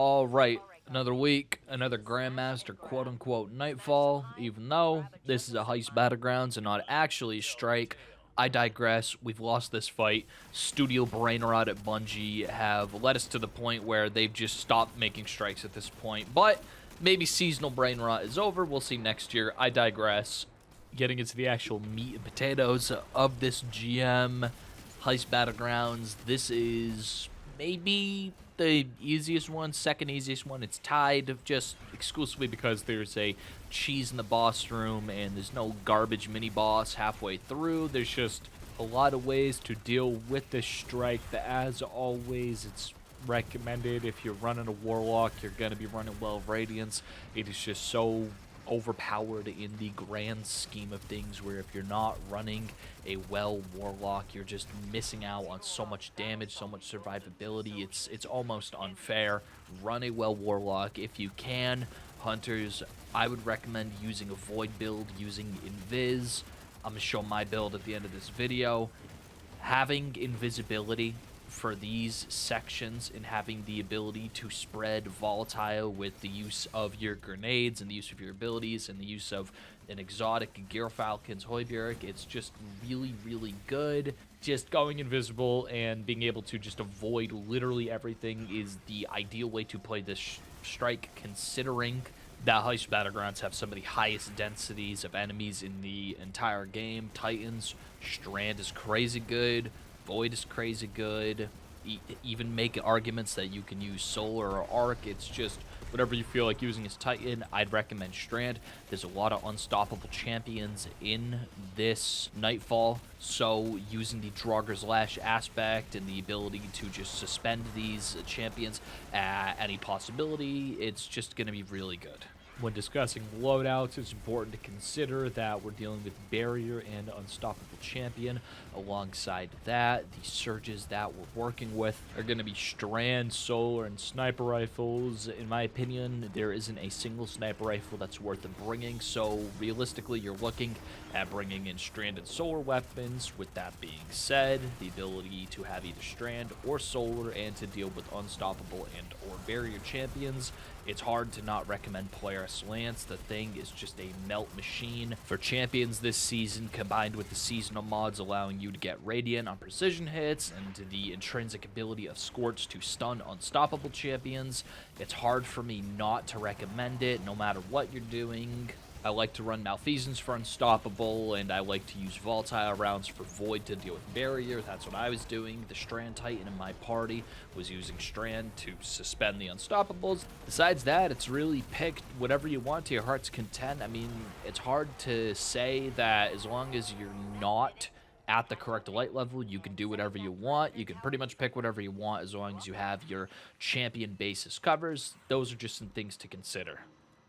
All right, another week, another Grandmaster quote-unquote Nightfall, even though this is a Heist Battlegrounds and not actually a strike. I digress. We've lost this fight. Studio brain rot at Bungie have led us to the point where they've just stopped making strikes at this point. But maybe seasonal brain rot is over. We'll see next year. I digress. Getting into the actual meat and potatoes of this GM Heist Battlegrounds. This is maybe the easiest one, second easiest one. It's tied just exclusively because there's a cheese in the boss room and there's no garbage mini boss halfway through. There's just a lot of ways to deal with this strike, but as always, it's recommended if you're running a warlock, you're going to be running Well of Radiance. It is just so overpowered in the grand scheme of things, where if you're not running a well warlock, you're just missing out on so much damage, so much survivability. It's almost unfair. Run a well warlock if you can. Hunters, I would recommend using a void build, using invis. I'm gonna show my build at the end of this video. Having invisibility for these sections and having the ability to spread volatile with the use of your grenades and the use of your abilities and the use of an exotic Gyrfalcon's Hoiberg, it's just really good. Just going invisible and being able to just avoid literally everything is the ideal way to play this strike, considering that Heist Battlegrounds have some of the highest densities of enemies in the entire game. Titans, Strand is crazy good, Void is crazy good. Even make arguments that you can use Solar or Arc. It's just whatever you feel like using as Titan. I'd recommend Strand. There's a lot of unstoppable champions in this Nightfall, so using the Draugr's Lash aspect and the ability to just suspend these champions at any possibility, it's just going to be really good. When discussing loadouts, it's important to consider that we're dealing with Barrier and Unstoppable Champion. Alongside that, the surges that we're working with are going to be Strand, Solar, and Sniper Rifles. In my opinion, there isn't a single Sniper Rifle that's worth bringing, so realistically, you're looking at bringing in Strand and Solar weapons. With that being said, the ability to have either Strand or Solar and to deal with Unstoppable and or Barrier champions, it's hard to not recommend Polaris Lance. The thing is just a melt machine for champions this season, combined with the seasonal mods allowing you to get Radiant on precision hits and the intrinsic ability of Scorch to stun unstoppable champions. It's hard for me not to recommend it, no matter what you're doing. I like to run Malfeasance for Unstoppable, and I like to use Volatile rounds for Void to deal with Barrier. That's what I was doing. The Strand Titan in my party was using Strand to suspend the Unstoppables. Besides that, it's really pick whatever you want to your heart's content. I mean, it's hard to say that as long as you're not at the correct light level, you can do whatever you want. You can pretty much pick whatever you want as long as you have your champion basis covers. Those are just some things to consider.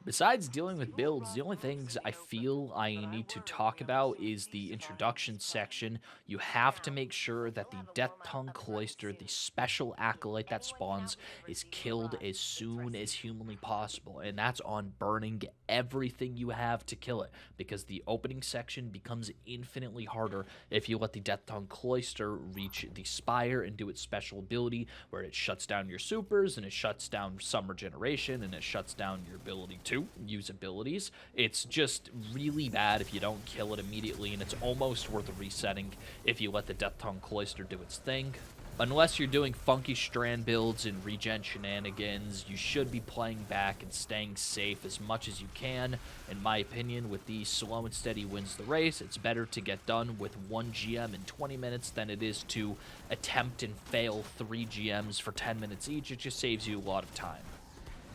Besides dealing with builds, the only things I feel I need to talk about is the introduction section. You have to make sure that the Death Tongue Cloister, the special acolyte that spawns, is killed as soon as humanly possible. And that's on burning everything you have to kill it, because the opening section becomes infinitely harder if you let the Death Tongue Cloister reach the Spire and do its special ability, where it shuts down your supers, and it shuts down some regeneration, and it shuts down your ability to use abilities. It's just really bad if you don't kill it immediately, and it's almost worth resetting if you let the Death Tongue Cloister do its thing. Unless you're doing funky Strand builds and regen shenanigans, you should be playing back and staying safe as much as you can. In my opinion, with the slow and steady wins the race, it's better to get done with 1 GM in 20 minutes than it is to attempt and fail 3 GMs for 10 minutes each. It just saves you a lot of time.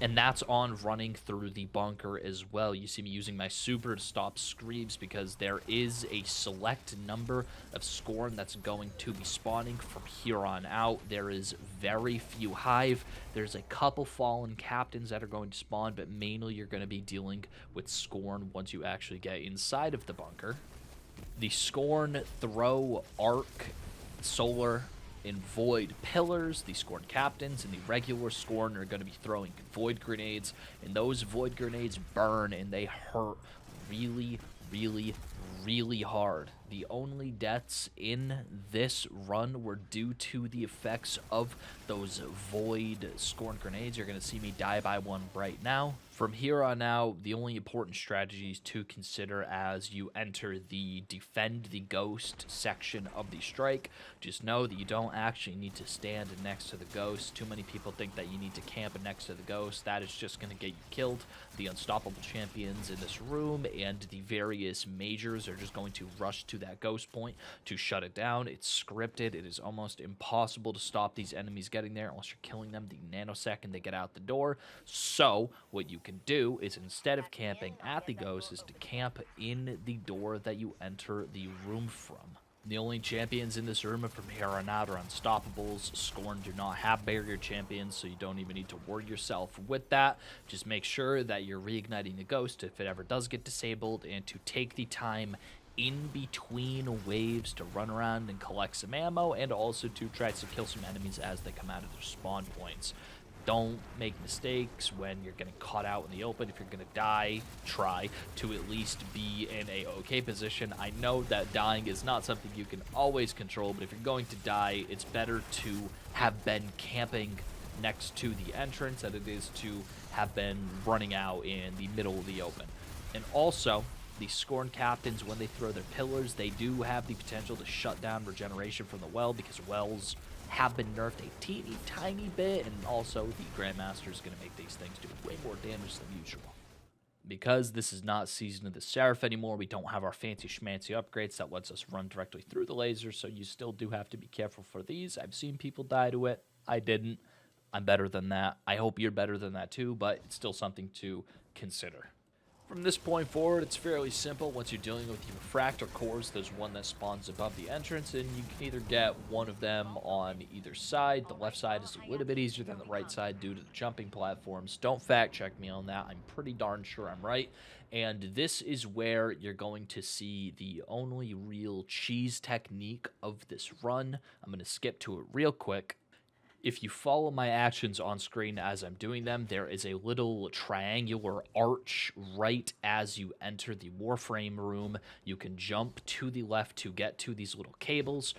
And that's on running through the bunker as well. You see me using my super to stop screams because there is a select number of Scorn that's going to be spawning from here on out. There is very few Hive. There's a couple Fallen Captains that are going to spawn, but mainly you're going to be dealing with Scorn once you actually get inside of the bunker. The Scorn throw Arc, Solar, in Void pillars. The Scorn Captains and the regular Scorn are going to be throwing Void grenades, and those Void grenades burn and they hurt really hard. The only deaths in this run were due to the effects of those void scorn grenades. You're going to see me die by one right now. From here on out, the only important strategies to consider as you enter the defend the ghost section of the strike, just know that you don't actually need to stand next to the ghost. Too many people think that you need to camp next to the ghost. That is just going to get you killed. The unstoppable champions in this room and the various majors are just going to rush to that ghost point to shut it down. It's scripted. It is almost impossible to stop these enemies getting there unless you're killing them the nanosecond they get out the door. So what you can do is, instead of camping at the ghost, is to camp in the door that you enter the room from. The only champions in this room from here on out are unstoppables. Scorn do not have barrier champions, so you don't even need to worry yourself with that. Just make sure that you're reigniting the ghost if it ever does get disabled, and to take the time in between waves to run around and collect some ammo, and also to try to kill some enemies as they come out of their spawn points. Don't make mistakes when you're getting caught out in the open. If you're going to die, try to at least be in a okay position. I know that dying is not something you can always control, but if you're going to die, it's better to have been camping next to the entrance than it is to have been running out in the middle of the open. And also, the Scorn captains, when they throw their pillars, they do have the potential to shut down regeneration from the well, because wells have been nerfed a teeny tiny bit, and also the Grandmaster is going to make these things do way more damage than usual. Because this is not Season of the Seraph anymore, we don't have our fancy schmancy upgrades that lets us run directly through the lasers, so you still do have to be careful for these. I've seen people die to it. I didn't. I'm better than that. I hope you're better than that too, but it's still something to consider. From this point forward, it's fairly simple. Once you're dealing with the refractor cores, there's one that spawns above the entrance, and you can either get one of them on either side. The left side is a little bit easier than the right side due to the jumping platforms. Don't fact check me on that. I'm pretty darn sure I'm right. And this is where you're going to see the only real cheese technique of this run. I'm going to skip to it real quick. If you follow my actions on screen as I'm doing them, there is a little triangular arch right as you enter the Warframe room. You can jump to the left to get to these little cables.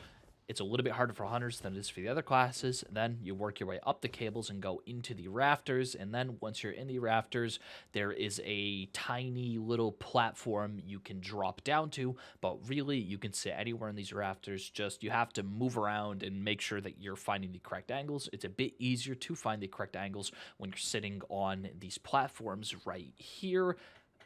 It's a little bit harder for hunters than it is for the other classes. Then you work your way up the cables and go into the rafters. And then once you're in the rafters, there is a tiny little platform you can drop down to. But really, you can sit anywhere in these rafters. Just you have to move around and make sure that you're finding the correct angles. It's a bit easier to find the correct angles when you're sitting on these platforms right here.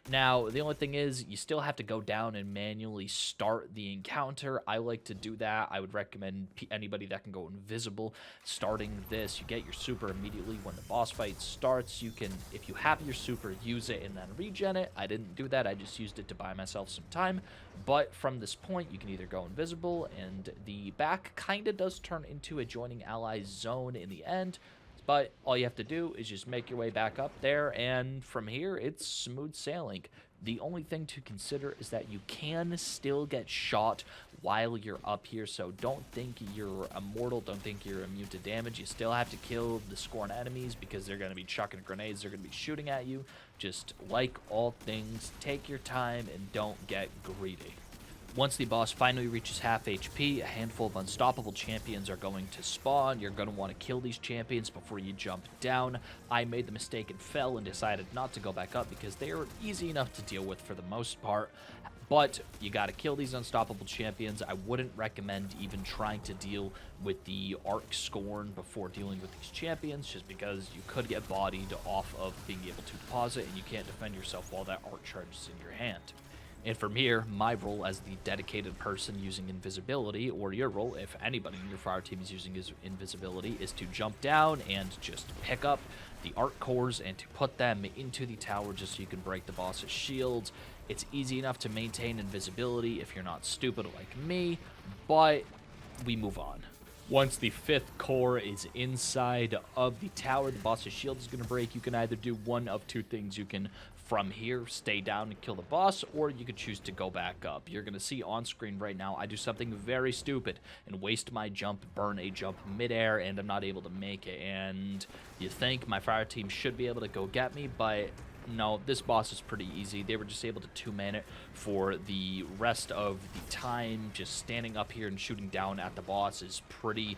Now, the only thing is, you still have to go down and manually start the encounter. I like to do that. I would recommend anybody that can go invisible starting this. You get your super immediately when the boss fight starts. You can, if you have your super, use it and then regen it. I didn't do that. I just used it to buy myself some time. But from this point, you can either go invisible, and the back kind of does turn into a joining allies zone in the end. But all you have to do is just make your way back up there, and from here, it's smooth sailing. The only thing to consider is that you can still get shot while you're up here, so don't think you're immortal, don't think you're immune to damage. You still have to kill the Scorn enemies because they're going to be chucking grenades, they're going to be shooting at you. Just like all things, take your time and don't get greedy. Once the boss finally reaches half HP, a handful of unstoppable champions are going to spawn. You're going to want to kill these champions before you jump down. I made the mistake and fell and decided not to go back up because they are easy enough to deal with for the most part. But you got to kill these unstoppable champions. I wouldn't recommend even trying to deal with the Arc Scorn before dealing with these champions, just because you could get bodied off of being able to deposit, and you can't defend yourself while that arc charges in your hand. And from here, my role as the dedicated person using invisibility, or your role if anybody in your fire team is using invisibility, is to jump down and just pick up the arc cores and to put them into the tower just so you can break the boss's shields. It's easy enough to maintain invisibility if you're not stupid like me, but we move on. Once the 5th core is inside of the tower, the boss's shield is going to break. You can either do one of two things. You can, from here, stay down and kill the boss, or you could choose to go back up. You're going to see on screen right now, I do something very stupid and waste my jump, burn a jump midair, and I'm not able to make it. And you think my fire team should be able to go get me, but No, this boss is pretty easy. They were just able to two-man it for the rest of the time. Just standing up here and shooting down at the boss is pretty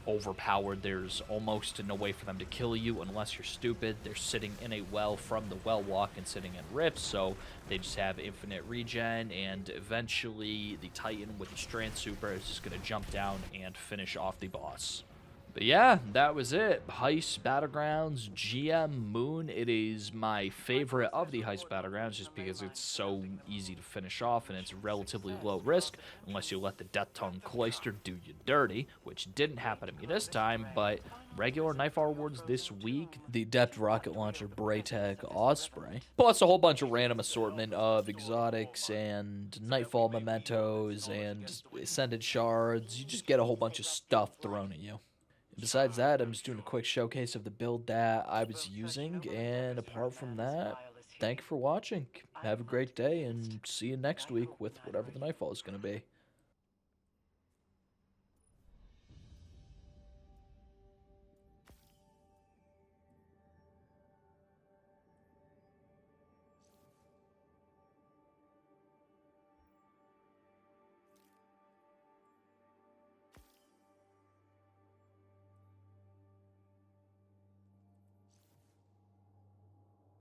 overpowered. There's almost no way for them to kill you unless you're stupid. They're sitting in a well from the well walk and sitting in rifts, so they just have infinite regen, and eventually the Titan with the Strand Super is just going to jump down and finish off the boss. But yeah, that was it. Heist Battlegrounds GM Moon. It is my favorite of the Heist Battlegrounds just because it's so easy to finish off and it's relatively low risk unless you let the Death Tongue Cloister do you dirty, which didn't happen to me this time, but regular Nightfall rewards this week, the Depth Rocket Launcher Braytech Osprey, plus a whole bunch of random assortment of exotics and Nightfall mementos and Ascended Shards. You just get a whole bunch of stuff thrown at you. Besides that, I'm just doing a quick showcase of the build that I was using, and apart from that, thank you for watching. Have a great day, and see you next week with whatever the Nightfall is going to be.